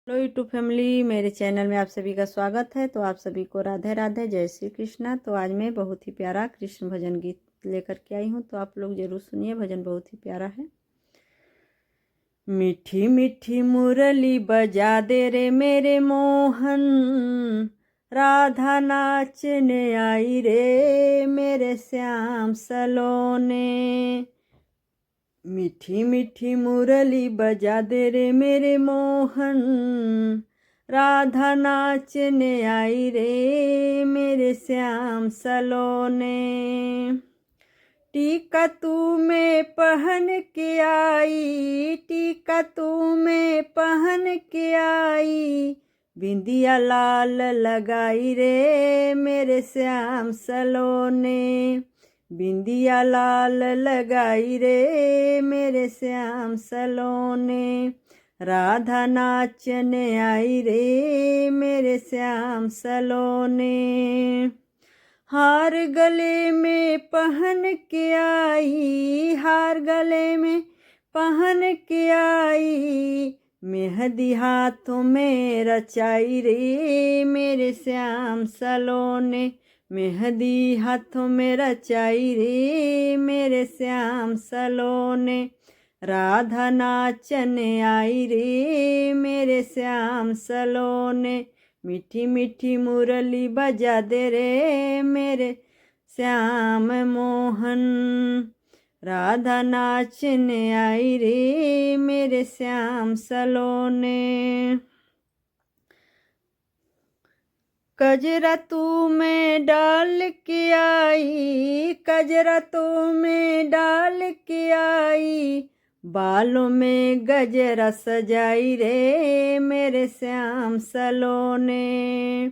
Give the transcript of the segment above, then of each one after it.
Hello YouTube family, मेरे channel में आप सभी का स्वागत है। तो आप सभी को राधे राधे, जय श्री कृष्णा। तो आज मैं बहुत ही प्यारा कृष्ण भजन गीत लेकर के आई हूँ, तो आप लोग जरूर सुनिए। भजन बहुत ही प्यारा है। मीठी मीठी मुरली बजा दे रे मेरे मोहन, राधा नाचने आई रे मेरे श्याम सलोने। मीठी मीठी मुरली बजा दे रे मेरे मोहन, राधा नाचने आई रे मेरे श्याम सलोने। टीका तू में पहन के आई, टीका तू में पहन के आई, बिंदिया लाल लगाई रे मेरे श्याम सलोने। बिंदिया लाल लगाई रे मेरे श्याम सलोने। राधा नाचने आई रे मेरे श्याम सलोने। हार गले में पहन के आई, हार गले में पहन के आई, मेहंदी हाथों में रचाई रे मेरे श्याम सलोने। मेहंदी हाथों में रचाई रे मेरे श्याम सलोने। राधा नाचने आई रे मेरे श्याम सलोने। मीठी मीठी मुरली बजा दे रे मेरे श्याम मोहन, राधा नाचने आई रे मेरे श्याम सलोने। कजरा तू में डाल के आई, कजरा तू में डाल के आई, बालों में गजरा सजाई रे मेरे श्याम सलोने।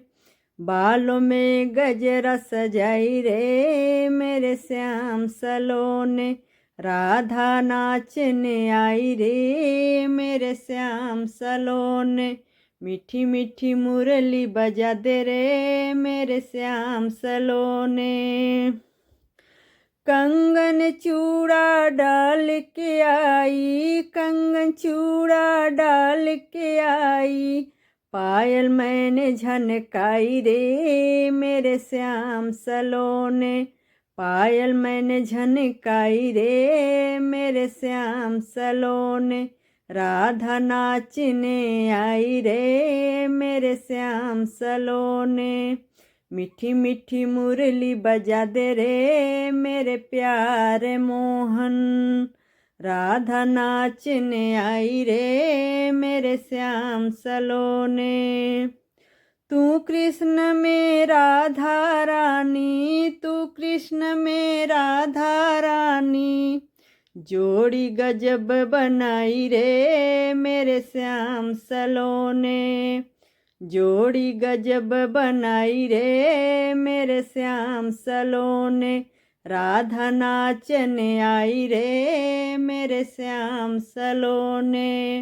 बालों में गजरा सजाई रे मेरे श्याम सलोने। राधा नाचने आई रे मेरे श्याम सलोने। मीठी मीठी मुरली बजा दे रे मेरे श्याम सलोने। कंगन चूड़ा डाल के आई, कंगन चूड़ा डाल के आई, पायल मैंने झनकाई रे मेरे श्याम सलोने। पायल मैंने झनकाई रे मेरे श्याम सलोने। राधा नाचने आई रे मेरे श्याम सलोने। मीठी मीठी मुरली बजा दे रे मेरे प्यारे मोहन, राधा नाचने आई रे मेरे श्याम सलोने। तू कृष्ण में राधा रानी, तू कृष्ण में राधा रानी, जोड़ी गजब बनाई रे मेरे श्याम सलोने। जोड़ी गजब बनाई रे मेरे श्याम सलोने। राधा नाचने आई रे मेरे श्याम सलोने।